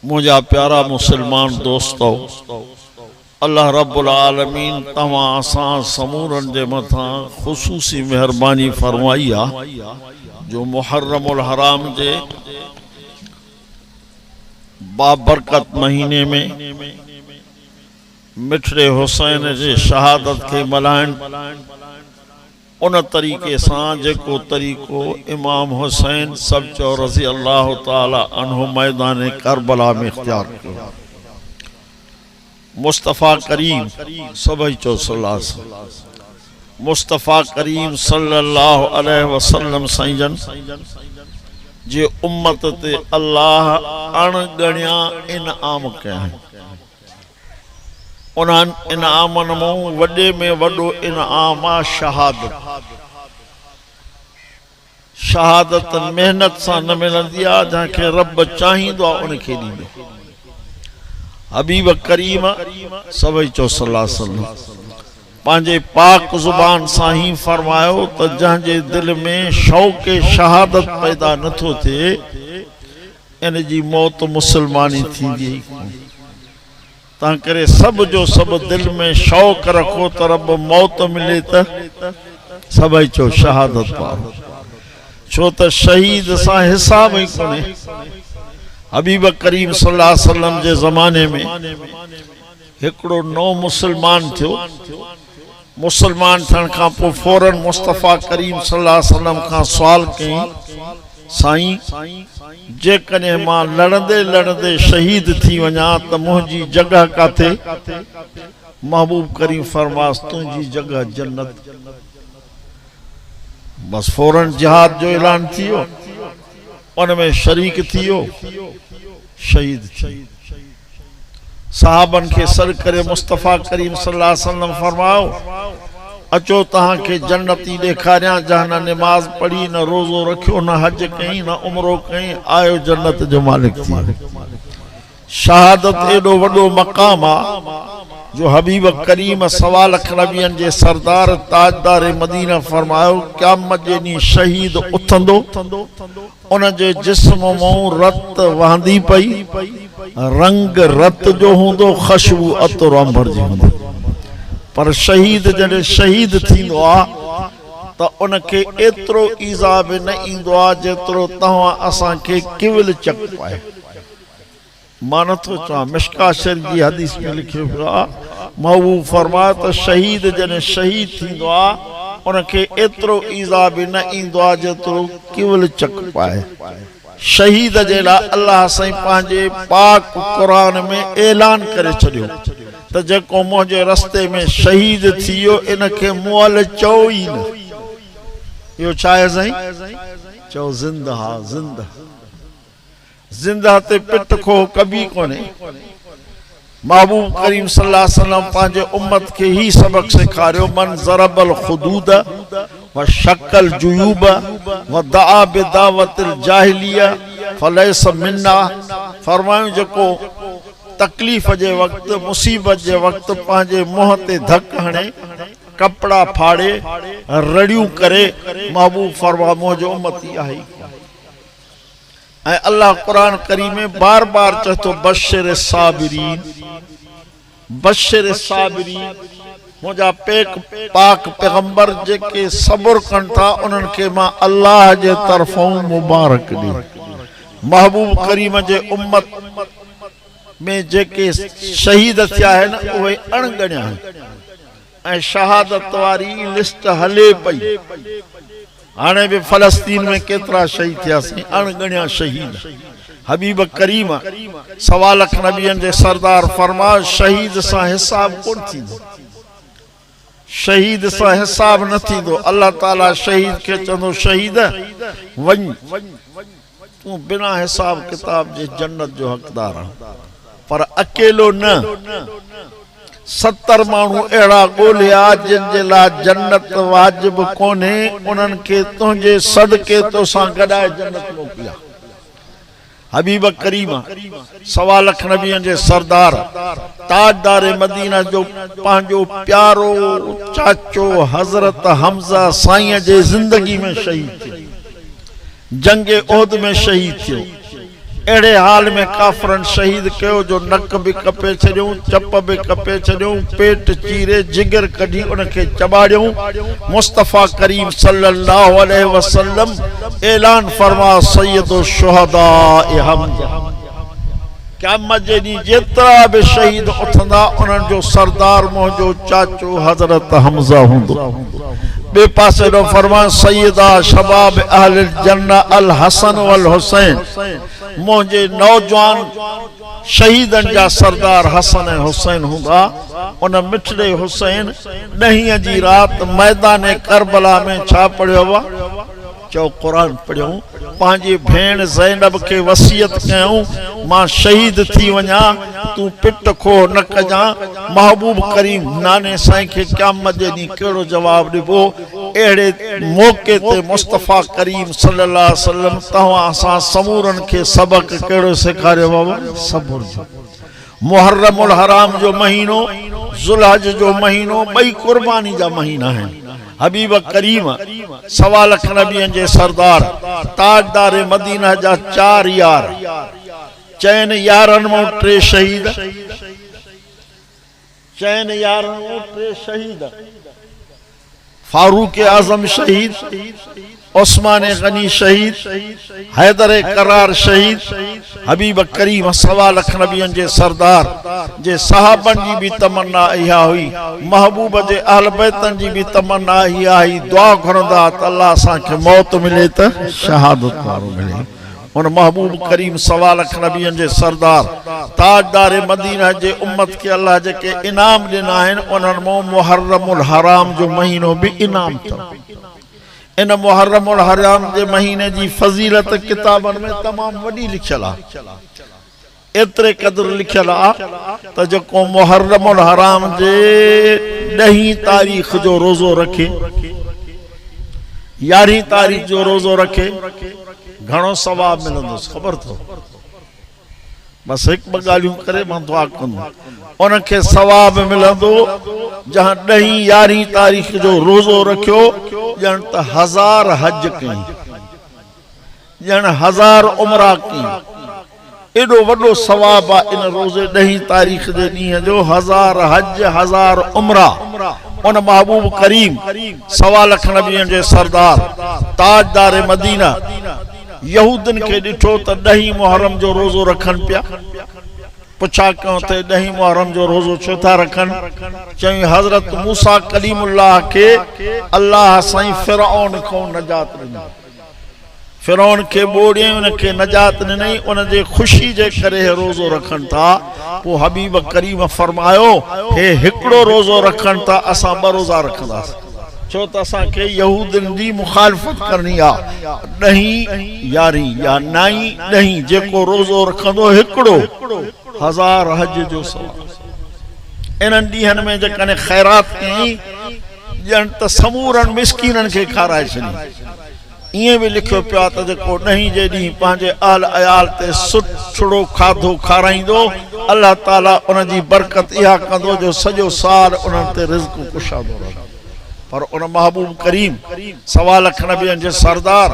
मुझा प्यारा मुसलमान दोस्तों, अल्लाह रब्बुल आलमीन तमां असां समूरन जे मथां खुसूसी मेहरबानी फरमाई आ जो मुहर्रमुल हराम जे बाबरकत महीने में मिठड़े हुसैन जे शहादत के मल्हाइण उन तरीक़े सां जेको तरीक़ो इमाम हुसैन सब चो रज़ी अल्लाह ताला अन्हु मैदान करबला में इख्तियार किया। मुस्तफ़ा करीम सभई चो सल्लल्लाहु मुस्तफ़ा करीम सल्लल्लाहु अलैहि वसल्लम साईं जे उम्मत ते अल्लाह अणगणिया इनाम कया। उन्हनि इनामन में वडे में वडो इनाम आ शहादत। शहादत मेहनत से न मिलंदी आ, जंहिंखे रब चाहींदो आ उनखे ॾींदो। हबीब करीम सभई चो सल्लल्लाहु अलैहि वसल्लम पंहिंजे पाक ज़ुबान सां ही फरमायो त जंहिंजे दिल में शौक़ शहादत पैदा नथो थिए इन जी मौत मुसलमानी थींदी। तां करे सब जो सब दिल में शौक़ रखो त रब मौत मिले त सभई चो शहादत पाओ, छो त शहीद सां हिसाब ही कोने। हबीब करीम सल्लल्लाहु अलैहि वसल्लम जे ज़माने में हिकड़ो नौ मुसलमान थियो। मुसलमान थियण खां पोइ फौरन मुस्तफ़ा करीम सल्लल्लाहु अलैहि वसल्लम खां सवाल कई, साईं जेकॾहिं मां लड़ंदे लड़ंदे शहीद थी वञा त मुंहिंजी जगह काथे? महबूब करीम फरमास तुंहिंजी जगह जन्नत। बस फौरन जिहाद जो ऐलान थियो, उनमें शरीक थियो, शहीद थी। सहाबन के सर करे मुस्तफ़ा करीम सल्लल्लाहु अलैहि वसल्लम फरमायो अचो तहां के जन्नती ॾेखारियां जहां न नमाज पढ़ी, न रोज़ो रखियो, न हज कई, न उमरो कई, आयो जन्नत जो मालिक थी। शहादत एडो वडो मकाम आ जो हबीब करीम सवा लख नबियन जे सरदार ताजदार मदीना फरमायो क़यामत जे ॾींहुं शहीद उथंदो, उन जे जिस्म मां रत वहंदी पई, रंग रत जो हूंदो, खुशबू अतर अंबर जी हूंदी। पर शहीद जॾहिं शहीद थींदो आ त उनखे एतिरो ईज़ा बि न ईंदो आ जेतिरो तव्हां असांखे किविल चक पाए। मां नथो चवां, मिशका शरीफ़ जी हदीस में लिखियो पियो आ, महबूब फरमायो त शहीद जॾहिं शहीद थींदो आ उनखे एतिरो ईज़ा बि न ईंदो आ जेतिरो किविल चक पाए। शहीद जे लाइ अल्लाह साईं पंहिंजे पाक क़ुरान में ऐलान करे छॾियो त जेको मुंहिंजे रस्ते में शहीद थियो इनखे मुअल चओ ई न। इहो छा आहे साईं? चओ ज़िंदह ज़िंदह। ज़िंदह ते पिट खो कभी कोने। महबूब करीम सल्लल्लाहु अलैहि वसल्लम पंहिंजे उम्मत खे ही सबक सेखारियो, मन ज़रबल खुदूद व शक्कल जुयूब व दआ बिदावतिल जाहिलिया फलैस मिन्ना। फरमायो जेको तकलीफ जे वक्त, मुसीबत जे वक्त पंहिंजे मुंह ते धक हणे, कपड़ा फाड़े, रड़ियूं करे, महबूब फरमा मुंहिंजो उम्मती आहे। ऐं अल्लाह कुरान करीम में बार बार चए थो बशिर साबिरीन, बशिर साबिरीन। मुंहिंजा पाक पैगंबर जेके सब्र कनि था उन्हनि खे मां अल्लाह जे तरफ़ों मुबारक ॾे। महबूब करीम जे उम्मत में जेके शहीद थिया आहिनि उहे अणगणिया आहिनि ऐं शहादत वारी लिस्ट हले पई। हाणे भी फलस्तीन में केतरा शहीद थियासीं, अणगणिया शहीद। हबीब करीम सवा लख नबियन जे सरदार फरमायो शहीद सां हिसाब कोन थींदो, शहीद सां हिसाब न थींदो। अल्लाह ताला शहीद के चंदो शहीद वञ, तू बिना हिसाब किताब जे जन्नत जो हकदार आहे। पर अकेलो न, 70 माण्हू अहिड़ा ॻोल्हिया जिन जे लाइ जन्नत वाजिब कोन्हे, उन्हनि खे तुंहिंजे सदके तोसां गॾाए जन्नत मोकिलिया। हबीब करीम सवा लख नबियन जे सरदार ताजदार मदीना जो पंहिंजो प्यारो चाचो हज़रत हमज़ा साईं जे ज़िंदगी में शहीद थियो, जंग ओहद में शहीद थियो। अड़े हाल में काफरन शहीद कयो जो नक भी कपे छड़ियों, चप भी कपे छड़ियों, पेट चीरे जिगर कढी उनके चबाड़ियों। मुस्तफा करीम सल्लल्लाहु अलैहि वसल्लम ऐलान फरमा सय्यदु शुहदा हमजा। क़यामत जे ॾींहुं जेतिरा बि शहीद उथंदा उन्हनि जो सरदार मुंहिंजो चाचो हज़रत हमज़ा हूंदो। बे पासे ॾो फरमान सय्यदा शबाब अहलिल जन्नह अल हसन वल हुसैन। मुंहिंजे नौजवान शहीदनि जा सरदार हसन ऐं हुसैन हूंदा। उन मिठड़े हुसैन ॾहीं जी राति मैदान करबला में छा पढ़ियो हुआ? चो कुरान पढ़ियो। पंहिंजी भेण ज़ैनब खे वसियत कयूं मां शहीद थी वञा, तूं पिट खो न कजां। महबूब करीम नाने साईं खे क़यामत जे ॾींहुं कहिड़ो जवाब ॾिबो? अहिड़े मौक़े ते मुस्तफा करीम सल्लल्लाहु अलैहि वसल्लम तव्हां असां समूरनि खे सबक कहिड़ो सेखारियो बाबा? सबुर जो। मुहर्रमुल हराम जो महीनो, ज़ुल्हज जो महीनो, ॿई कुर्बानी जा महीना आहिनि। हबीब करीम 1.25 लाख नबियन जे सरदार ताजदार मदीना जा 4 यार, चैन यारन में 3 शहीद, चैन यारन में 3 शहीद। फारूक आजम शहीद, उस्मान गनी शहीद, हैदर करार शहीद। हबीब करीम 1.25 लाख नबियन जे सरदार जे सहाबन जी भी तमन्ना इहा हुई, महबूब जे अहल बैतन जी भी तमन्ना इहा हुई। दुआ घुरंदा त अल्लाह असां खे मौत मिले त शहादत वारो मिले। उन महबूब करीम 1.25 लाख नबियन जे सरदार ताजदार मदीना जे उम्मत के अल्लाह जेके इनाम ॾिना आहिनि उन्हनि मां मुहर्रमुल हराम जो महीनो भी इनाम अथव। इन मुहर्रमुल हराम जे महीने जी फजीलत किताबन में तमाम वडी लिखियल आहे। एतरे कदर लिखियल आहे त जेको मुहर्रमुल हराम जे 10 तारीख जो रोज़ो रखे, 11 तारीख जो रोज़ो रखे, घणो सवाब मिलंदुसि ख़बर अथव? बस एक ॿ ॻाल्हियूं करे मां दुआ कंदुमि, उनखे सवाब मिलंदो। जहां 10-11 तारीख जो रोज़ो रखियो ॼण त 1000 हज कई, ॼण 1000 उमरा कई। एॾो वॾो सवाब आहे इन रोज़े 10 तारीख जे ॾींहं जो। 1000 हज, 1000 उमरा। उन महबूब करीम 1.25 लाख नबियन जे सरदार ताजदार मदीना यहूदन के ॾिठो त 10 मुहर्रम जो रोज़ो रखन पिया। पुछा क्यों थे 10 मुहर्रम जो रोज़ो छो था रखन? चई हजरत मूसा कलीमुल्लाह के अल्लाह साईं फिरौन को नजात ॾिनी, फिरौन के ॿोड़ियईं, उनखे नजात ॾिनई। उन जे ख़ुशी जे करे रोज़ो रखन था। पोइ हबीब करीम फरमायो हे हिकिड़ो रोज़ो रखन था, असां 2 रोज़ा रखंदासीं। छो त असांखे यहूदन जी मुखालफत करनी आहे। 10, 11 या 9, 10 जेको रोज़ो रखंदो हिकिड़ो 1000 हज जो सवाब। इन्हनि ॾींहनि में जेकॾहिं ख़ैरात कई ॼण त समूरनि मिस्कीननि खे खाराए छॾी। ईअं भी लिखियो पियो आहे त जेको 10 जे ॾींहुं पंहिंजे अहल अयाल ते सुठो खाधो खाराईंदो, अल्लाह ताला उन जी बरकत इहा कंदो जो सॼो साल उन्हनि ते रिज़्क़ कुशादो रहंदो। पर उन महबूब करीम 1.25 लाख नबियन जे सरदार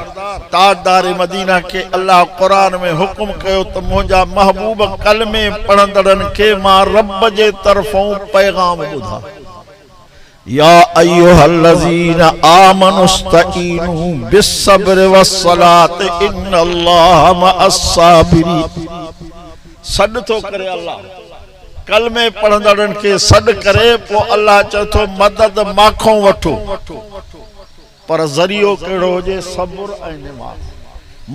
ताजदार मदीना के अल्लाह कुरान में हुक्म कयो त मुंहिंजा महबूब कलमे पढ़ंदड़नि खे मां रब जे तरफ़ों पैगाम ॿुधा। या अय्युहल्लज़ीना आमनुस्तईनु बिस्सब्रि वस्सलात इन्नल्लाह मअस्साबिरीन। सॾ थो करे अल्लाह कलमे पढ़ंदड़नि खे सॾ करे, पोइ अल्लाह चए थो मदद माखों वठो, पर ज़रियो कहिड़ो हुजे? सब्र ऐं निमाज़।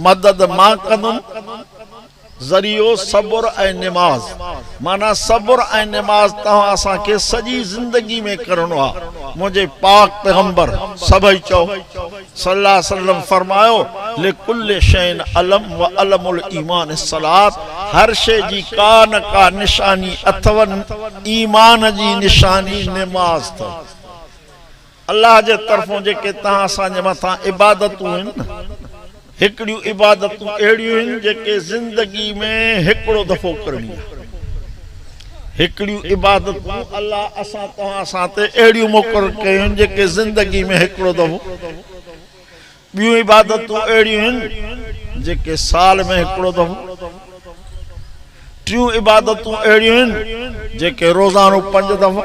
मदद मां कंदुमि, ज़रियो सब्र ऐं निमाज़। माना सब्र ऐं निमाज़ तव्हां असांखे सॼी ज़िंदगी में करणो आहे। मुंहिंजे पाक पैगंबर सभई चओ सल्लल्लाहु अलैहि वसल्लम फरमायो लिकुल्लि शैइन अलम व अलमुल ईमान सलात। हर शइ जी का न का निशानी अथव, ईमान जी निशानी निमाज़ अथव। अल्लाह जे तरफ़ों जेके तव्हां असांजे मथां इबादतूं आहिनि न, हिकिड़ियूं इबादतूं अहिड़ियूं आहिनि जेके ज़िंदगी में हिकिड़ो दफ़ो करणी आहे। हिकिड़ियूं इबादतूं अल्लाह असां तव्हां सां ते अहिड़ियूं मुक़ररु कयूं आहिनि जेके ज़िंदगी में हिकिड़ो दफ़ो। ॿियूं इबादतूं अहिड़ियूं आहिनि जेके साल में हिकिड़ो दफ़ो। टियों इबादतूं अहिड़ियूं आहिनि जेके रोज़ानो 5 दफ़ा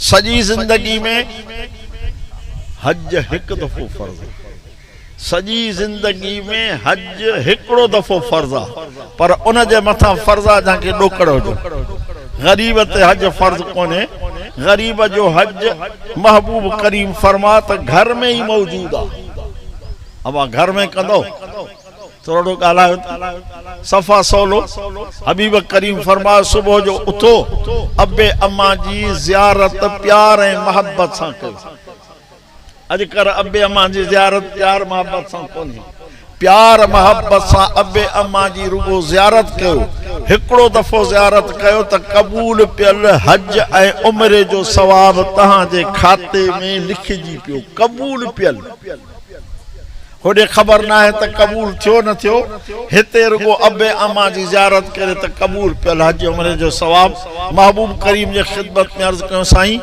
सॼी ज़िंदगी में हज 1 दफ़ो फर्ज़ सॼी ज़िंदगी में हज 1 दफ़ो फर्ज़ आहे पर उन जे मथां फर्ज़ आहे जंहिंखे ॾोकड़ हुजे ग़रीब ते हज फर्ज़ कोन्हे ग़रीब जो हज महबूब करीम फरमा त घर में ही मौजूद आहे अबा घर में कंदो थोड़ो ॻाल्हायो सफ़ा सवलो हबीब करीम फरमायो सुबुह जो उथो अबे अम्मा जी ज़ियारत प्यार ऐं मोहब्बत सां कयो अॼुकल्ह अबे अम्मा जी ज़ियारत प्यार मोहब्बत सां कोन्हे प्यार मोहब्बत सां अबे अम्मा जी रुगो ज़ियारत कयो 1 दफ़ो ज़ियारत कयो त क़बूल पियल हज ऐं उम्रे जो सवाब तव्हांजे खाते में लिखिजी पियो क़बूल पियल होॾे ख़बर न आहे त क़बूल थियो न थियो हिते रुगो अबे अम्मा जी ज़ियारत करे त क़बूल पियल हज उम्रे जो सवाब महबूब करीम जे ख़िदमत में अर्ज़ कयो साईं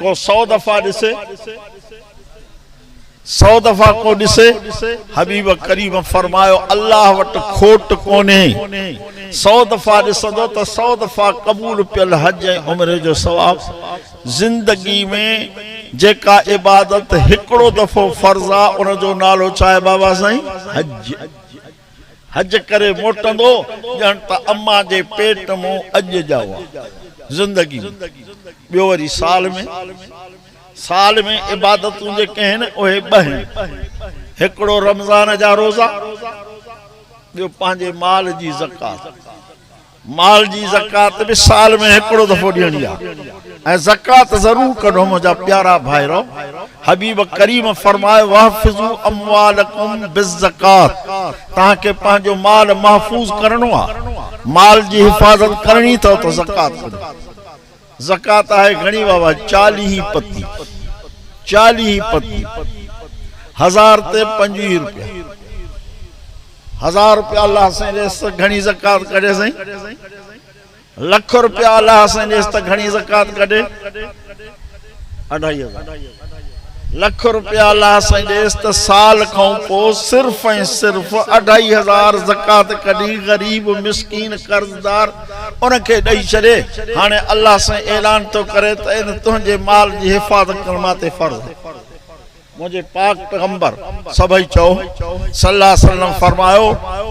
को 100 दफ़ा ॾिसे 100 दफ़ा को ॾिसे हबीब करीम फरमायो अल्लाह वटि खोट कोन्हे 100 दफ़ा ॾिसंदो त 100 दफ़ा क़बूल पियल हज ऐं उम्रे जो सवाब ॼिंदगी में जेका इबादत 1 दफ़ो फर्ज़ आहे उन जो नालो छा आहे बाबा साईं हज हज करे मोटंदो ॼण त अम्मा जे पेट मां अॼु जाओ ज़िंदगी ॿियो वरी साल में इबादतूं जेके आहिनि उहे 2 आहिनि हिकिड़ो रमज़ान जा रोज़ा ॿियो पंहिंजे माल जी ज़कात बि साल में 1 दफ़ो ॾियणी आहे ऐं ज़कात ज़रूर कढो मुंहिंजा प्यारा भाइरो हबीब करीम फरमायो वहफ़िज़ू अम्वालकुम बिज़्ज़कात तव्हांखे पंहिंजो माल महफ़ूज़ करणो आहे माल जी हिफ़ाज़त करणी अथव त ज़कात कढो ज़कात आहे घणी बाबा 40 पत्ती 1000 ते 25 रुपया 1000 रुपया अल्लाह से घणी ज़कात कढे साईं लख रुपया अल्लाह से त घणी ज़कात कढे 2500 लख रुपया अल्लाह से त साल खां पोइ सिर्फ़ ऐं सिर्फ़ 2500 ज़कात कढी गरीब मिस्कीन कर्ज़दार उनखे ॾेई छॾे हाणे अल्लाह से ऐलान थो करे त इन तुंहिंजे माल जी हिफ़ाज़त करण मां ते फ़र्ज़ मुझे पाक पैगंबर सभई चओ सल्लल्लाहु अलैहि वसल्लम फरमायो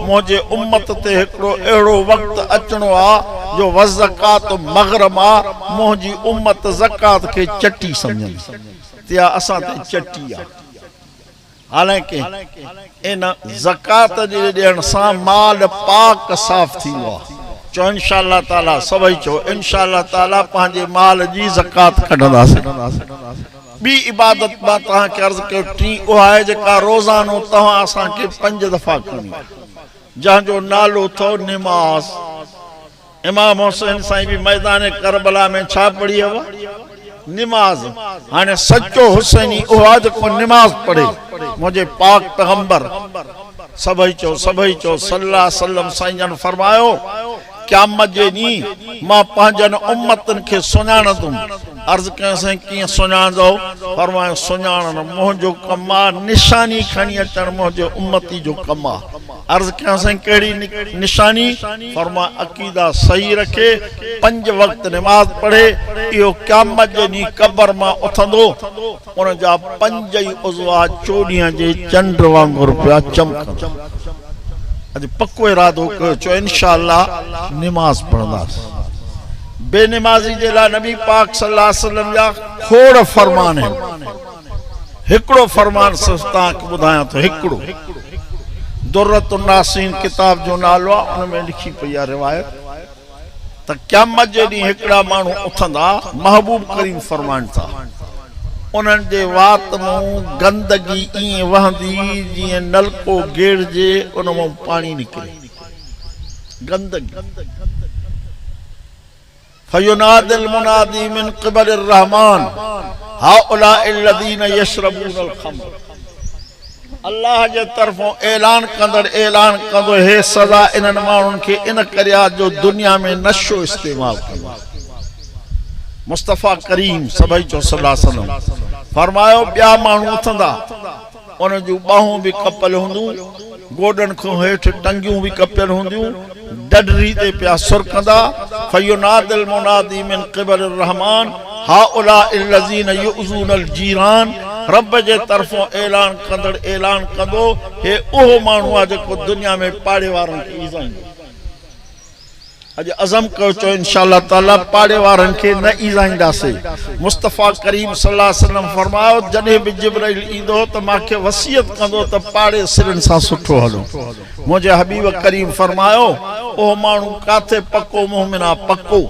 मुझे उम्मत ते हिकिड़ो अहिड़ो वक्त अचणो आहे जो वज़कात मग़रमा मुंहिंजी उम्मत ज़कात खे चटी सम्झंदी त्या असां ते चटी आहे हालांकि इन ज़कात जे ॾियण सां माल पाक साफ़ थींदो आहे चो इंशाअल्लाह ताला सभई चो इंशाअल्लाह ताला पंहिंजे माल जी ज़कात कढंदासीं बी इबादत मां तव्हांखे अर्ज़ कयो टी उहा आहे जेका रोज़ानो तव्हां असांखे 5 दफ़ा करणी जंहिंजो नालो अथव निमाज़ इमाम हुसैन साईं बि मैदान करबला में छा पढ़ी हुआ निमाज़ हाणे सचो हुसैनी उहा जेको निमाज़ पढ़े मुंहिंजे पाक पैगंबर सभई चो सल्लल्लाहु अलैहि वसल्लम साईं जन फरमायो क़यामत जे ॾींहुं मां पंहिंजनि उम्मतनि खे सुञाणंदुमि अर्ज़ कयोसीं कीअं सुञाणंदो फरमायो सुञाणण मुंहिंजो कमु आहे निशानी खणी अचणु मुंहिंजे उम्मती जो कमु आहे अर्ज़ कयोसीं कहिड़ी निशानी फरमा अक़ीदा सही रखे 5 वक़्त निमाज़ पढ़े इहो क़यामत जे ॾींहुं क़ब्र मां उथंदो उन जा 5 ई उज़वा चोॾींहं जे चंड वांगुरु पिया चमकंदा अॼु पको इरादो कयो चो इंशाअल्लाह निमाज़ पढ़ंदासीं बेनिमाज़ी जे लाइ नबी पाक सल्लल्लाहु अलैहि वसल्लम जा खोड़ फरमान आहिनि हिकिड़ो फरमान सिर्फ़ तव्हांखे ॿुधायां थो हिकिड़ो दुर्रतुन नासीन किताब जो नालो आहे उन में लिखी पई आहे रिवायत त क़यामत जे ॾींहुं हिकिड़ा माण्हू उथंदा महबूब करीम फरमान था उन्हनि जे वात मां गंदगी ईअं वहंदी जीअं नलको गेड़जे उन मां पाणी निकिरे गंदगी फयुनादिल मुनादी मिन क़िबलिर रहमान हाउलाइल लदीन यशरबूनल खम्र अल्लाह जे तरफों ऐलान कंदो हे सज़ा इन्हनि माण्हुनि खे इन करे आहे जो दुनिया में नशो इस्तेमाल कंदा मुस्तफ़ा करीम सभई चो सल्लल्लाहु अलैहि वसल्लम फरमायो ॿिया माण्हू उथंदा उन जूं ॿाहूं बि कपल हूंदियूं गोडन को हेठ टंगियों भी कपियल होंदियूं डडरी ते पिया सुर कंदा फयुनादिल मुनादी मिन क़िबल रहमान हाउला इल्लज़ीन युज़ूनल जीरान रब जे तरफों ऐलान कंदड़ ऐलान कंदो हे ओहो माण्हू आहे जेको दुनिया में पाड़े वारनि खे ईज़ाईंदो अज अज़म कयो चो इंशाअल्लाह ताला पाड़े वारनि खे न ईज़ाईंदासीं मुस्तफ़ा करीम सल्लल्लाहु अलैहि वसल्लम फरमायो जॾहिं बि जिब्राइल ईंदो त मूंखे वसियत कंदो त पाड़े सिरनि सां सुठो हलो मुंहिंजे हबीब करीम फरमायो ओ माण्हू काथे पको मोमिन आहे पको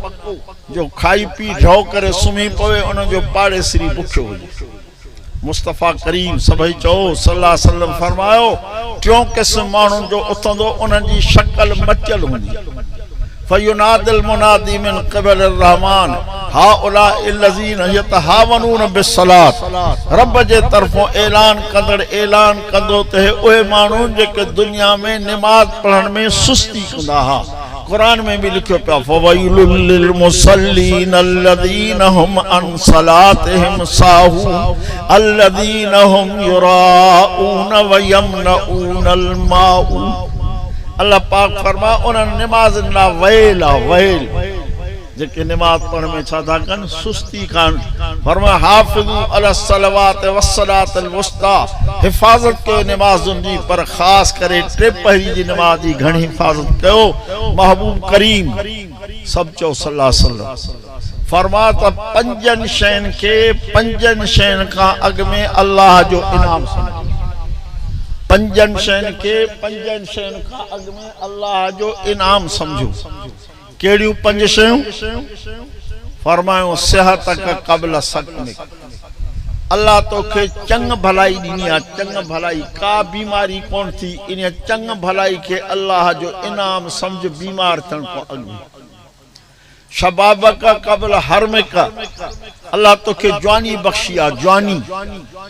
जो खाई पी ढो करे सुम्ही पवे उन जो पाड़े सिरी बुखियो हुजे मुस्तफ़ा करीम सभई चओ सल्लल्लाहु अलैहि वसल्लम फरमायो टियों क़िस्म माण्हुनि जो उथंदो उन्हनि जी शक्ल मचल हूंदी फयुनादिल मुनादी मिन क़िबल रहमान हाउला इल्लज़ीन यतहावनून बिस्सलात रब जे तरफों ऐलान कंदड़ ऐलान कंदो त उहे माण्हू जेके दुनिया में नमाज पढ़ण में सुस्ती कंदा हा कुरान में भी लिखियो पिया फवैलुल लिल मुसल्लीन अल्लज़ीन हुम अन सलातिहिम साहून अल्लज़ीन हुम युराऊन व यमनऊनल माऊन अल्लाह पाक फरमा उन्हनि निमाज़ ला वैल वैल जेके निमाज पढ़ण में छा था कनि सुस्ती कान फरमा हाफ़िज़ू अला सलवात वस्सलातल वुस्ता हिफाज़त कयो निमाज़ुनि जी पर ख़ास करे टे पहरी जी निमाज जी घणी हिफाज़त कयो महबूब करीम सब चओ सल्लल्लाहु अलैहि वसल्लम फरमा त पंजनि शयुनि खां अॻु में अल्लाह जो इनाम समझो पंजनि शयुनि खां अॻु में अल्लाह जो इनाम समझो केड़ियूं पंज शयूं फरमायो सेहत का क़ब्ल सकमिक अल्लाह तोखे चंग भलाई ॾिनी आहे चंग भलाई का बीमारी कोन थी इन चंग भलाई के अल्लाह जो इनाम समझ बीमार थियण खां अॻु शबाब का क़ब्ल हरमिक अल्लाह तोखे जवानी बख्शी आहे जवानी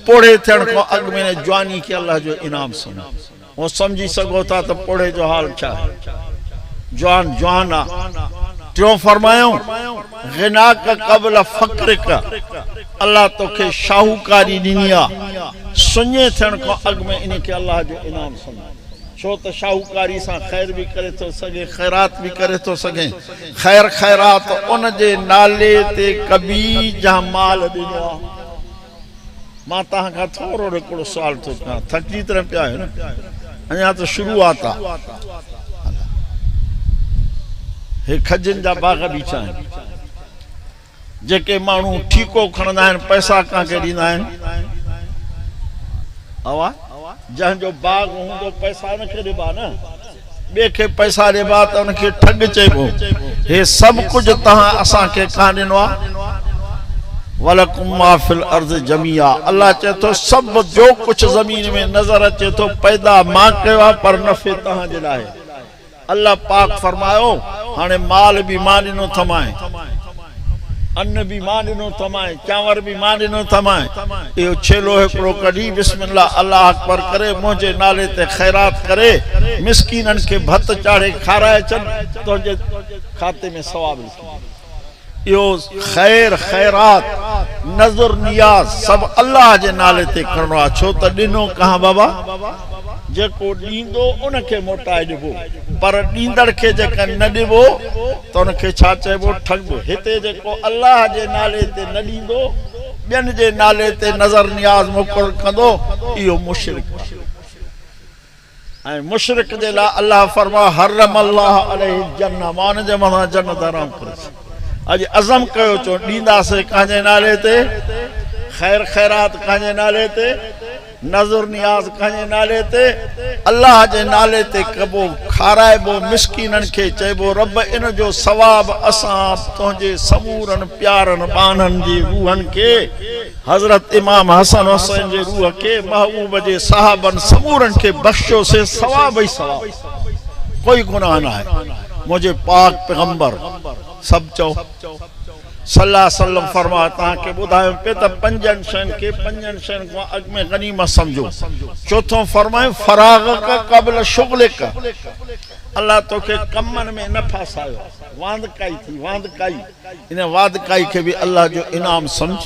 पोड़े थियण खां अॻु में जवानी के अल्लाह जो इनाम समझ वो समझी सघो था त पोड़े जो हाल छा आहे जवान टियों फरमायो गिना का क़ब्ल फ़क्र का अल्लाह तोखे शाहूकारी ॾिनी आहे सुञे थियण खां अॻु में इन खे अल्लाह जो इनाम समझ छो त शाहूकारी सां ख़ैर भी करे थो सघे ख़ैरात भी करे थो सघे ख़ैर ख़ैरात उन जे नाले ते कबी जहां माल ॾिनो आहे मां तव्हां खां थोरो हिकिड़ो सुवाल थो कयां थकिजी तरह पिया आहियो न अञा त शुरूआत आहे हे खजन जा बाग बीचा आहिनि जेके माण्हू ठीको खणंदा आहिनि पैसा कंहिंखे ॾींदा आहिनि अवा जंहिंजो बाग हूंदो पैसा उनखे ॾिबा न ॿिए खे पैसा ॾिबा त उनखे ठग चइबो हे सभु कुझु तव्हां असांखे कान ॾिनो आहे वलकुम मा फिल अर्ज़ जमिया अल्लाह चए थो सभु जो कुझु ज़मीन में नज़र अचे थो पैदा मां कयो आहे पर नफ़े तव्हां जे लाइ अल्लाह पाक फरमायो हाणे माल भी मां ॾिनो थमाए अन्न भी मां ॾिनो थमाए चांवर भी मां ॾिनो थमाए इहो छेलो हिकिड़ो कढी बिस्मिल्लाह अल्लाह अकबर करे मुंहिंजे नाले ते ख़ैरात करे मिस्कीननि खे भत चाढ़े खाराए अचनि तुंहिंजे खाते में सवाब इहो ख़ैर ख़ैरात नज़र नियाज़ सभु अल्लाह जे नाले ते करणो आहे छो त ॾिनो कहां बाबा जेको ॾींदो उनखे मोटाए ॾिबो पर ॾींदड़ खे जेका न ॾिबो त उनखे छा चइबो ठगबो हिते जेको अल्लाह जे नाले ते न ॾींदो ॿियनि जे नाले ते नज़र नियाज़ मुक़ररु कंदो इहो मुशरिक ऐं मुशरिक जे लाइ अल्लाह फरमा हरम अल्लाह अलैहि जन्नह मां उन जे मथां जन्नत हराम करे अॼु अज़म कयो चो ॾींदासीं कंहिंजे नाले ते ख़ैर ख़ैरात कंहिंजे नाले ते नज़र नियाज़ कंहिंजे नाले ते अल्लाह जे नाले ते कबो खाराइबो मिस्कीननि खे चइबो रब इन जो सवाब असां तुंहिंजे समूरनि प्यारनि बाननि जी रूहनि खे हज़रत इमाम हसन हुसैन जे रूह खे महबूब जे साहबनि समूरनि खे बख़्शियोसीं सवाब ई सवाब कोई गुनाह न आहे मुंहिंजे पाक पैगंबर सब चओ सल्लल्लाहु अलैहि वसल्लम फरमा तव्हांखे ॿुधायो पे त पंजनि शयुनि खां अॻु में गनीमत समझो चौथों फरमायो फराग का क़ब्ल शुग़ल का अल्लाह तोखे कमनि में न फासायो वांदकाई थी वांदकाई इन वांदकाई खे बि अल्लाह जो इनाम समझ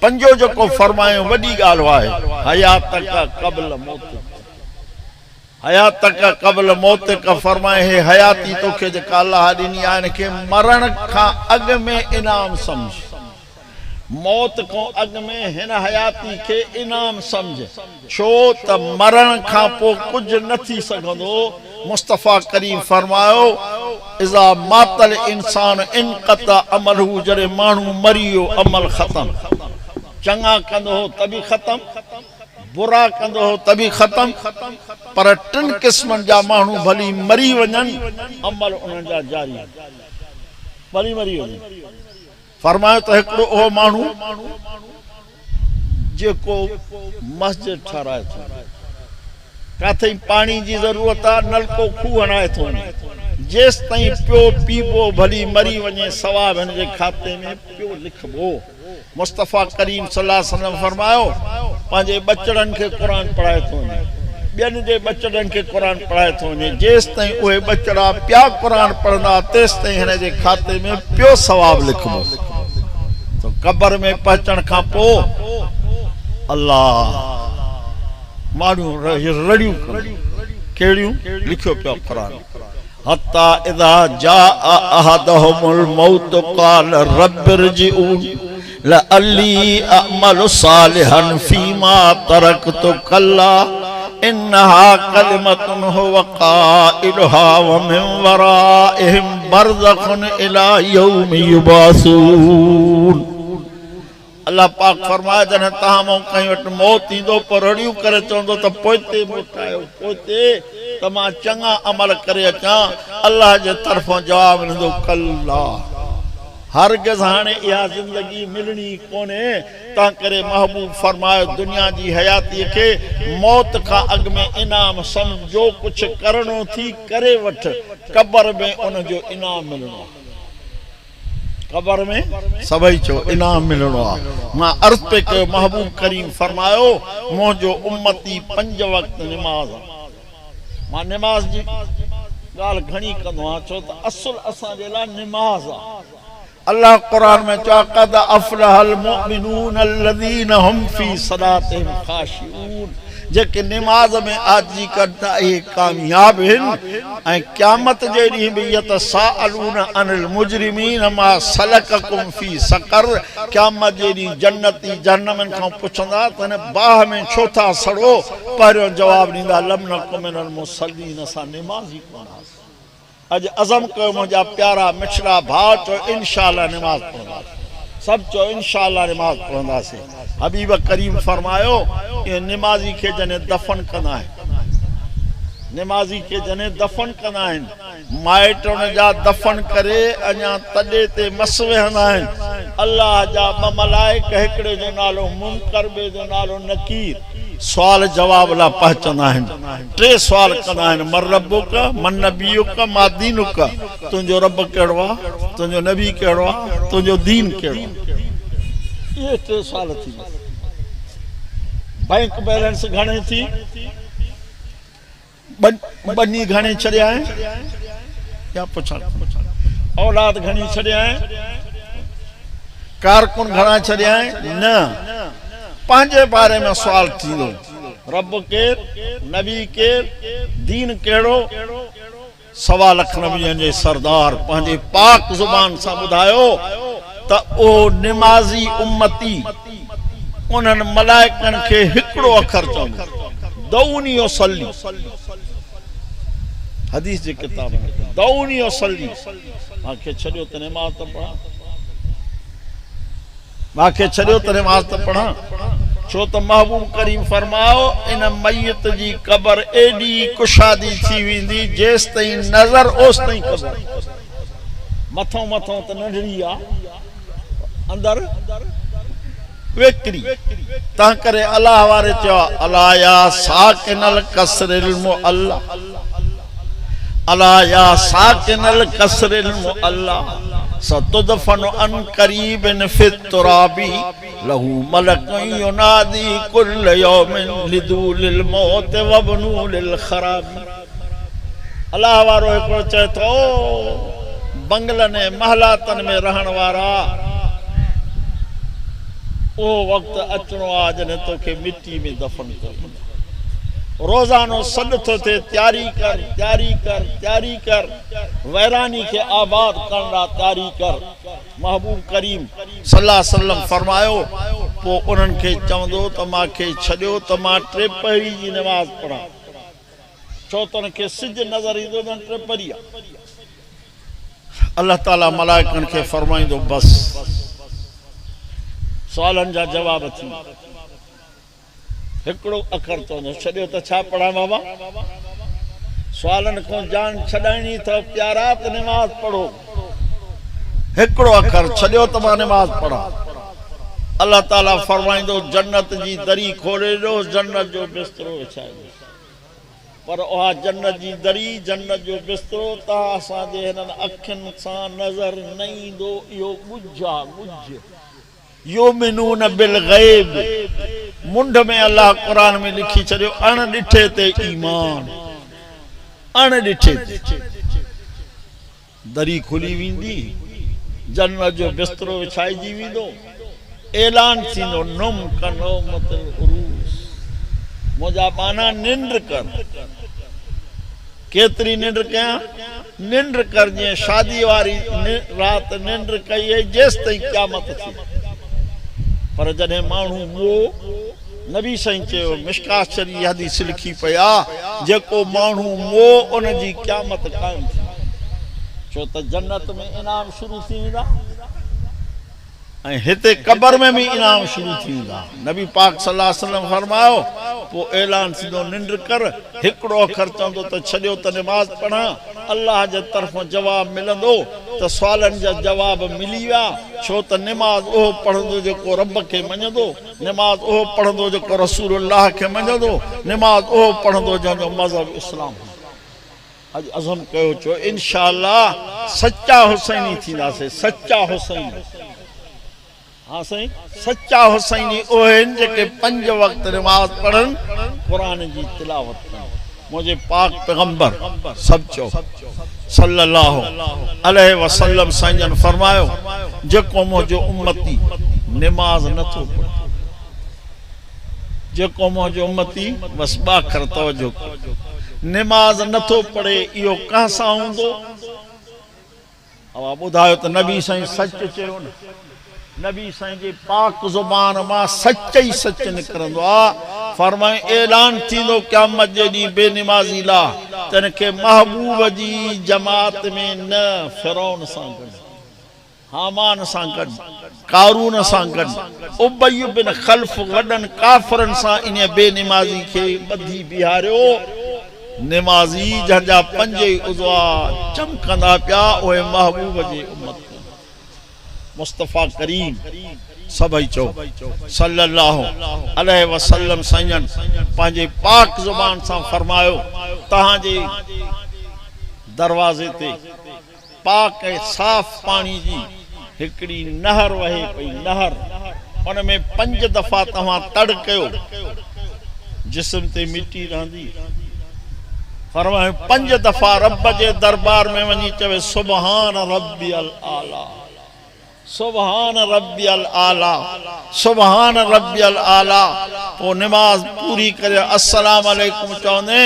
पंजो जेको फरमायो वॾी ॻाल्हि आहे हयात का क़ब्ल मौत हयात का कबल मौत का फरमाए है हयाती तो के जेका अल्लाह ॾिनी आहे इनखे मरण खां अॻु में इनाम समझ मौत को अॻु में हिन हयाती के इनाम समझ छो त मरण खां पोइ कुझु न थी सघंदो मुस्तफ़ा करीम फरमायो इज़ा मातल इंसान इनक़ता अमलहू जॾहिं माण्हू मरी वियो अमल ख़तम चङा कंदो हो तभी ख़तम बुरा कंदो हो तभी ख़तम पर टिन क़िस्मनि जा माण्हू भली मरी वञनि अमल उन्हनि जा जारी भली मरी वञनि फरमायो त हिकिड़ो उहो माण्हू जेको मस्जिद ठाराए थो काथे पानी जी ज़रूरत आहे नलको खूह हणाए थो वञे जेसि ताईं पियो पीबो भली मरी वञे सवाब हिन जे खाते में पियो लिखबो मुस्तफ़ा करीम सल्लल्लाहु अलैहि वसल्लम फरमायो पंहिंजे बचड़नि खे क़ुरान पढ़ाए थो वञे ॿियनि जे बचड़नि खे क़ुरान पढ़ाए थो वञे जेसि ताईं उहे बचड़ा पिया क़ुरान पढ़ंदा तेसि ताईं हिन जे खाते में पियो सवाब लिखबो तो क़ब्र में पहुचण खां पोइ अल्लाह माण्हू रड़ियूं कहिड़ियूं लिखियो पियो क़ुरान हत्ता इज़ा जाअ अहदहुमुल मौत क़ाल रब्बिरजिऊन लअल्ली अअमलु सालिहन फीमा तरकतु कल्ला इन्नहा कलिमतुन हुव क़ाइलुहा व मिन वराइहिम बरज़खुन इला यौमि युबासून अल्लाह पाक फरमाए जॾहिं तव्हां मूं कंहिं वटि मौत ईंदो पर रड़ियूं करे चवंदो त पोइते मोटायो पोइते त मां चङा अमल करे अचां अल्लाह जे तरफ़ां जवाब ॾींदो कल्ला हरगिज़ हाणे इहा ज़िंदगी मिलणी कोन्हे तंहिं करे महबूब फरमायो दुनिया जी हयातीअ खे मौत खां अॻु में इनाम सम्झ जो कुझु करणो थी करे वठ क़ब्र में उनजो इनाम मिलणो आहे क़ब्र में सभई चो इनाम मिलणो आहे मां अर्ज़ पे कयो महबूब करीम फरमायो मुंहिंजो उम्मती 5 वक़्त निमाज़ मां निमाज़ जी ॻाल्हि घणी कंदो आहियां छो त असुल असांजे लाइ निमाज़ आहे अल्लाह कुरान में चयो क़द अफ़लहल मुमिनून अल्लज़ीना हुम फी सलातिहिम ख़ाशिऊन जेके निमाज़ में आजी करता ये कामयाब आहिनि ऐं क़यामत जे ॾींहुं बि यतसाअलून अनिल मुजरिमीन मा सलककुम फी सक़र क़यामत जे ॾींहुं जन्नती जहन्नमनि खां पुछंदा त हिन बाह में छो था सड़ो पहिरियों जवाब ॾींदा लम नकु मिनल मुसल्लीन असां निमाज़ी कोन अॼु अज़म कयो मुंहिंजा प्यारा मिठड़ा भाउ चयो इंशाअल्लाह निमाज़ पढ़ंदासीं सब चो इंशाअल्लाह नमाज पढ़ंदासीं हबीब करीम फरमायो ये निमाजी के जने दफन कंदा आहिनि निमाजी के जने दफन कंदा आहिनि माइट उन जा दफन करे अञा तॾे ते मस वेहंदा आहिनि अल्लाह जा ॿ मलाइक हिकिड़े जो नालो मुनकर ॿिए जो नालो नकीर सवाल जवाब ला पहुचंदा आहिनि 3 सवाल कंदा आहिनि मर रब्बुक मन नबियुक मा दीनुक तुंहिंजो रब कहिड़ो आहे तुंहिंजो नबी कहिड़ो आहे तुंहिंजो दीन कहिड़ो आहे ये 3 सवाल थी बैंक बैलेंस घणे थी बनी घणे छड़िया है या पुछा औलाद घणी छड़िया है कारकुन घणा छड़िया है न पंहिंजे बारे में सवाल थींदो रब केर नबी केर दीन कहिड़ो 1.25 लाख नबियनि जे सरदार पंहिंजे पाक ज़ुबान सां ॿुधायो त ओ निमाज़ी उम्मती उन्हनि मलाइकनि खे हिकिड़ो अखर चवंदो दऊनी उसल्ली हदीस जे किताब में दऊनी उसल्ली मांखे छॾियो त नमाज़ त पढ़ा मांखे छॾियो त नमाज़ त पढ़ा छो त महबूब करीम फरमाओ इन मैयत जी कब्र एडी कुशादी थी वेंदी जेस ताईं नज़र ओस ताईं कब्र मथों मथों त नंढड़ी आ अंदर वेकरी ता करे अल्लाह वारे चयो अला या साकिनल कसरिल मुअल्ला अला या साकिनल कसरिल मुअल्ला सतुदफन अन करीबिन फित तुराबी लहू मलक युनादी कुल यौमिन लिदूलिल मौत वबनूलिल खराबी अल्लाह वारो हिकिड़ो चए थो बंगलनि महलातन में रहण वारा ओ वक्त अचणो आ जने तोखे मिट्टी में दफन कयो रोजानो सॾ थो थिए तैयारी कर तैयारी कर तैयारी कर वैरानी के आबाद करना तैयारी कर। महबूब करीम सल्लल्लाहु अलैहि वसल्लम फरमायो पो उन्हनि खे चवंदो त मांखे छॾियो त मां टे पहरी जी नमाज़ पढ़ां। छो त उनखे सिज नज़र ईंदो त टे पहरी आहे। अल्लाह ताला मलाइकनि खे फरमाईंदो बस सवालनि जा जवाब थी हिकिड़ो अखर चवंदो छॾियो त छा पढ़ां बाबा। सवालनि खां जान छॾाइणी अथव प्यारा त नमाज़ पढ़ो। हिकिड़ो अखर छॾियो त मां नमाज़ पढ़ां। अल्लाह ताला फरमाईंदो जन्नत जी दरी खोले ॾियो जन्नत जो बिस्तरो विछाए ॾियो। पर उहा जन्नत जी दरी जन्नत जो बिस्तरो तव्हां असांजे हिननि अखियुनि सां नज़र न ईंदो। इहो ॻुझ आहे ॻुझ। युमिनून बिल गैब मुंड में अल्लाह कुरान में लिखी छॾियो अण ॾिठे ते ईमान। अण ॾिठे ते दरी खुली वेंदी जन्नत जो बिस्तरो विछाइजी वेंदो ऐलान थींदो नुम कनो मतल उरूस। मुंहिंजा माना निंड कर। केतिरी निंड कयां? निंड कर जीअं शादी वारी राति निंड कई है जेसि ताईं क़यामत थी। पर जॾहिं माण्हू मोह नबी साईं चयो मिशकात शरीफ़ हदीस लिखी पई आहे जेको माण्हू मोह उन जी क़यामत क़ाइम थी। छो त जन्नत में इनाम शुरू थी वेंदा ऐं हिते कब्र में भी इनाम शुरू थी वेंदा। नबी पाक सल्लल्लाहु अलैहि वसल्लम फरमायो पोइ ऐलान थींदो निंड कर। हिकिड़ो अखर चवंदो त छॾियो त नमाज़ पढ़ां। अल्लाह जे तरफ़ां जवाब मिलंदो त सवालनि जा जवाब मिली विया। छो त नमाज़ उहो पढ़ंदो जेको रब खे मञंदो। नमाज़ उहो पढ़ंदो जेको रसूलुल्लाह खे मञंदो। नमाज़ उहो पढ़ंदो जंहिंजो मज़हब इस्लाम। अॼु अज़म कयो चो इंशाअल्लाह सच्चा हुसैनी थींदासीं। सच्चा हुसैनी। हाँ साईं सच्चा हुसैनी उहे आहिनि जेके 5 वक़्त नमाज़ पढ़नि क़ुरान जी तिलावत कनि। मुंहिंजे पाक पैगंबर सभु चओ सल्लल्लाहु अलैहि वसल्लम साईं फरमायो जेको मुंहिंजो उम्मती नमाज़ नथो पढ़े जेको मुंहिंजो उम्मती बसि ॿाखर तवजो नमाज़ नथो पढ़े इहो कंहिं सां हूंदो। अवा ॿुधायो त नबी साईं सच चयो न। नबी साईं जे पाक ज़ुबान मां सच ई सच निकिरंदो आहे। फरमाए ऐलान थींदो क़यामत जे ॾींहुं बेनमाज़ी लाइ त इनखे महबूब जी जमात में न फिरौन सां गॾु हामान सां गॾु कारून सां गॾु उबई बिन खल्फ वॾनि काफ़रनि सां इन बेनमाज़ी खे ॿधी बिहारियो। नमाज़ी जंहिंजा 5 उज़वा चमकंदा पिया उहे महबूब जे उम्मत मुस्तफ़ा करीम सभई चो सल्लल्लाहु अलैहि वसल्लम साईं पंहिंजे पाक ज़ुबान सां फरमायो तव्हांजे दरवाज़े ते पाक ऐं साफ़ पाणी जी हिकिड़ी नहर वहे पई। नहर उन में 5 दफ़ा तव्हां तड़ कयो जिस्म ते मिटी रहंदी। फरमायो 5 दफ़ा रब जे दरबार में वञी चवे सुबहान रब्बियल आला सुबहान रब्बियल आला सुबहान रब्बियल आला। पोइ नमाज पूरी करे अस्सलाम वालेकुम चवंदे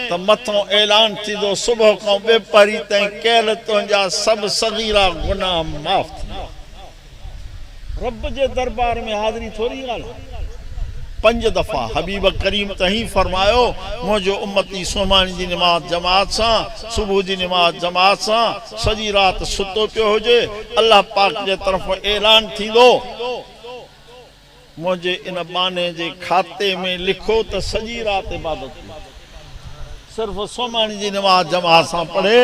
त मथों ऐलान थींदो सुबह खां ॿे पहरी ताईं कयल तुंहिंजा सभु सगीरा गुनाह माफ़ थी। रब जे दरबार में हाज़िरी थोरी ॻाल्हि। 5 दफ़ा हबीब करीम तही फरमायो मुंहिंजो उम्मती सुभाणे जी नमाज जमात सां सुबुह जी नमाज जमात सां सॼी राति सुतो पियो हुजे अल्लाह पाक जे तरफ़ ऐलान थींदो मुंहिंजे इन बाने जे खाते में लिखो त सॼी राति इबादत सिर्फ सुभाणे जी नमाज जमात सां पढ़े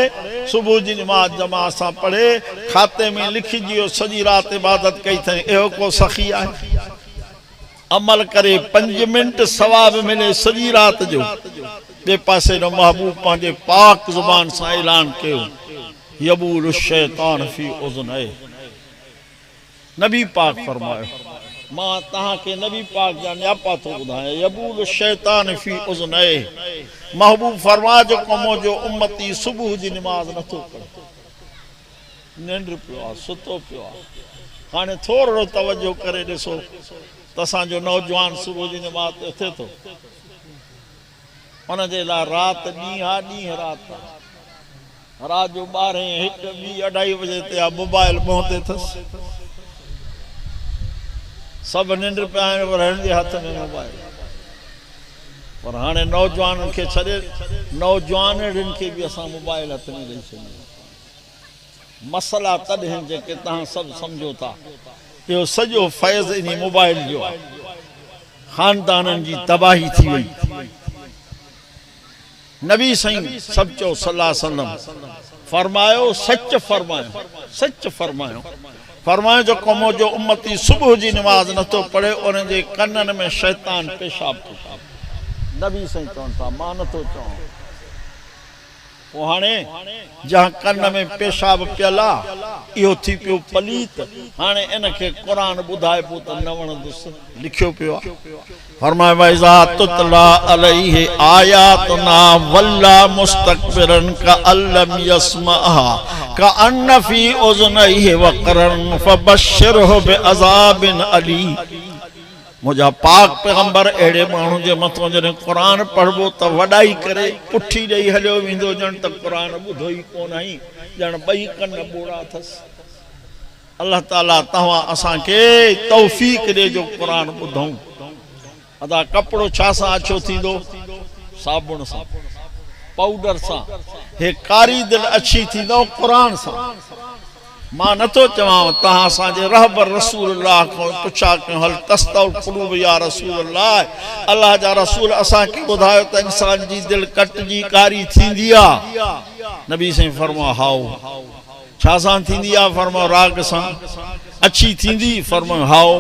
सुबुह जी नमाज जमात सां पढ़े खाते में लिखी दियो सॼी राति इबादत कई अथई। इहो को सखी आहे? अमल करे 5 मिनट सवाब मिले सॼी राति जो। ॿिए पासे न महबूब पंहिंजे पाक ज़ुबान सां ऐलान कयो यबूल शैतान फी उज़नए। नबी पाक फरमायो मां तव्हांखे नबी पाक जा न्यापा थो ॿुधायां यबूल शैतान फी उज़नए। महबूब फरमायो जेको मुंहिंजो उम्मती सुबुह जी नमाज़ नथो पढ़े निंड पियो आहे सुतो पियो आहे। हाणे थोरो तवजो करे ॾिसो त असांजो नौजवान सुबुह जी नमाज़ ते उथे थो उन जे लाइ राति ॾींहुं आहे, ॾींहुं राति आहे। राति जो 12, 1, 2, 2:30 बजे ते मोबाइल मुंहं ते अथसि। सभु निंड पिया आहिनि पर हिन जे हथ में मोबाइल। पर हाणे नौजवाननि खे छॾे नौजवाननि खे बि असां मोबाइल हथ में ॾेई छॾियो। मसला तॾहिं जेके तव्हां सभु सम्झो था, इहो सॼो फैज़ इन मोबाइल जो आहे। ख़ानदाननि जी तबाही थी वई। नबी साईं सभु चओ सल्लल्लाहु अलैहि वसल्लम फरमायो, सच फरमायो, सच फरमायो, फरमायो जेको मुंहिंजो उम्मती सुबुह जी नमाज़ नथो पढ़े उन जे कननि में शैतान पेशाब थो करे। नबी साईं चवनि था मां नथो चवां। पोइ हाणे जहां कन में पेशाब पियल आहे इहो थी पियो पलीत। हाणे इनखे क़ुरान ॿुधाए पियो त न वणंदुसि, लिखियो पियो आहे। फरमाए वइज़ा तुतला अलैहि आयातुना वल्ला मुस्तकबिरन कअल्लम यस्मअहा कअन्न फी उज़नैहि वक़रन फबश्शिरहु बिअज़ाबिन अली। मुझा पाक पैगंबर अहिड़े माण्हू जे मथां जॾहिं क़ुरान पढ़बो त वॾाई करे पुठी ॾेई हलियो वेंदो, ॼण त क़ुरान ॿुधो ई कोन आई, ॼण ॿई कन ॿोड़ा अथसि। अल्लाह ताला तव्हां असांखे तौफ़ीक़ ॾिजो क़ुरान ॿुधूं। अदा कपिड़ो छा सां अछो थींदो? साबुण सां, पाउडर सां। हे कारी दिलि अछी थींदो क़ुरान सां। मां नथो चवां तव्हां असांजे रहबर रसूलुल्लाह खां पुछा कयो हल तस्तौल क़ुलूब या रसूलुल्लाह। अल्लाह जा रसूल असांखे ॿुधायो त इंसान जी दिलि कटिजी कारी थींदी आहे। नबी साईं फरमायो हाओ। छा सां थींदी आहे? फरमायो राग सां। अछी थींदी? फरमायो हाओ।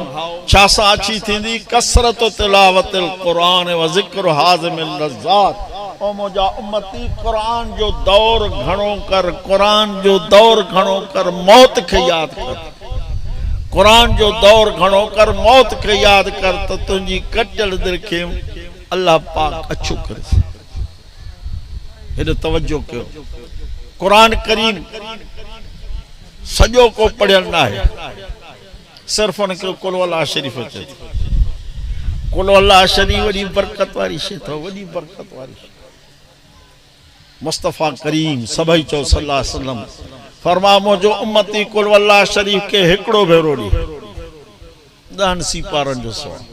छा सां अछी थींदी? कसरत तिलावतिल क़ुरान व ज़िक्र हाज़िमिल लज़्ज़ात। ओ मुझा उम्मती क़ुरान जो दौर घणो कर, क़ुरान जो दौर घणो कर, मौत खे याद कर। क़ुरान जो दौर घणो कर, मौत खे याद कर त तुंहिंजी कटियल दिलि खे अल्लाह पाक अछो करे। हेॾो तवज्जो कयो। क़ुरान करीम सॼो को पढ़ियल न आहे, सिर्फ़ उनखे कुल अल्लाह शरीफ़ अचे थो। कुल अल्लाह शरीफ़ वॾी बरकत वारी शइ अथव, वॾी बरकत वारी शइ। मुस्तफ़ा करीम सभई चओ सल्लल्लाहु अलैहि वसल्लम फरमा मुंहिंजो उम्मती कुल अल्लाह शरीफ़ खे हिकिड़ो भेरो ॾे। 10 सीपारनि जो सवाल,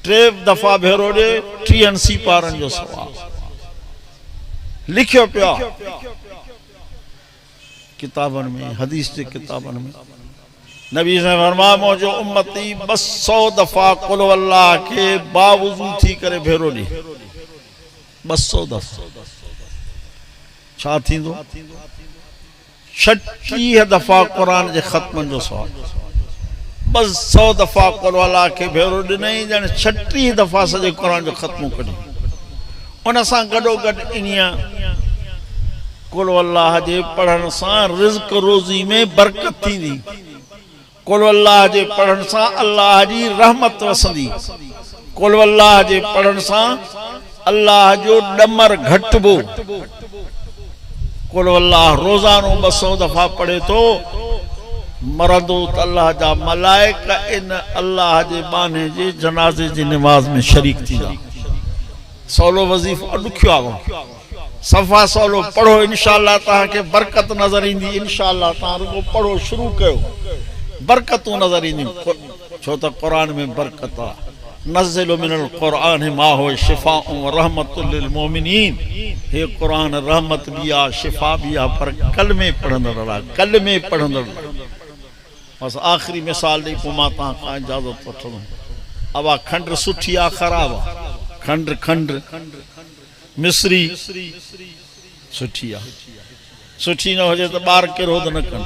3 दफ़ा भेरो ॾे, 30 सीपारनि जो सवाल लिखियो पियो किताबनि में, हदीस जे किताबनि में। नबी साईं फरमाया मुंहिंजो उम्मती 200 दफ़ा कुल अल्लाह खे बावुज़ू थी करे भेरो ॾे। 200 दफ़ा छा थींदो? 36 दफ़ा क़ुरान जे ख़त्मनि जो सवाल। 200 दफ़ा कुल अल्लाह खे भेरो ॾिनई, ॼण 36 दफ़ा सॼे क़ुरान जो ख़त्मो कढी। उन सां गॾोगॾु इन्हीअ कुल अल्लाह जे पढ़ण सां रिज़्क़ रोज़ी में बरकत थींदी। कुल अल्लाह जे पढ़ण सां अल्लाह जी रहमत वसंदी। कुल अल्लाह जे पढ़ण सां अल्लाह जो ॾमर घटिबो। कुल अल्लाह रोज़ानो 200 दफ़ा पढ़े तो मरंदो त अल्लाह जा मलाइका इन अल्लाह जे बाने जे जनाज़े जी नमाज़ में शरीक थींदा। सवलो वज़ीफ़ो ॾुखियो आहे, सफ़ा सवलो पढ़ो, इंशाअल्लाह तव्हांखे बरकत नज़र ईंदी। इंशाअल्लाह तव्हां रुगो पढ़ो, शुरू कयो, बरकतूं नज़र ईंदियूं। छो त क़ुरान में बरकत आहे। नज़्ज़िलु मिनल क़ुरान मा हुव शिफ़ाउ व रहमतुल लिल मोमिनीन। हे क़ुरान रहमत भी आहे, शिफ़ा भी आहे, पर कलमे पढ़ंदड़ आहे, कलमे पढ़ंदड़। बस आख़िरी मिसाल ॾेई पोइ मां तव्हां खां इजाज़त वठंदुमि। अवा खंड सुठी आहे ख़राब आहे? खंड मिस्री सुठी आहे। सुठी न हुजे त ॿार किरोध न कनि,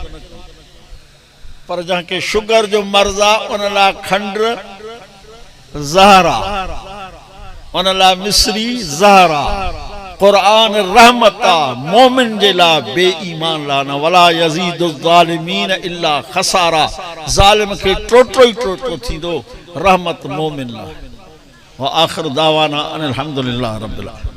पर जंहिंखे शुगर जो मर्ज़ आहे उन लाइ खंड ज़हरा, उन लाइ मिस्री ज़हरा। क़ुरान रहमत आहे मोमिन जे लाइ, बेईमान लाइ न। वला यज़ीदु ज़ालिमीन इल्ला ख़सारा। ज़ालिम खे टोटो ई टोटो थींदो, रहमत मोमिन लाइ। व आख़िर दावाना अनिल हम्दुलिल्लाह रब्बिल आलमीन।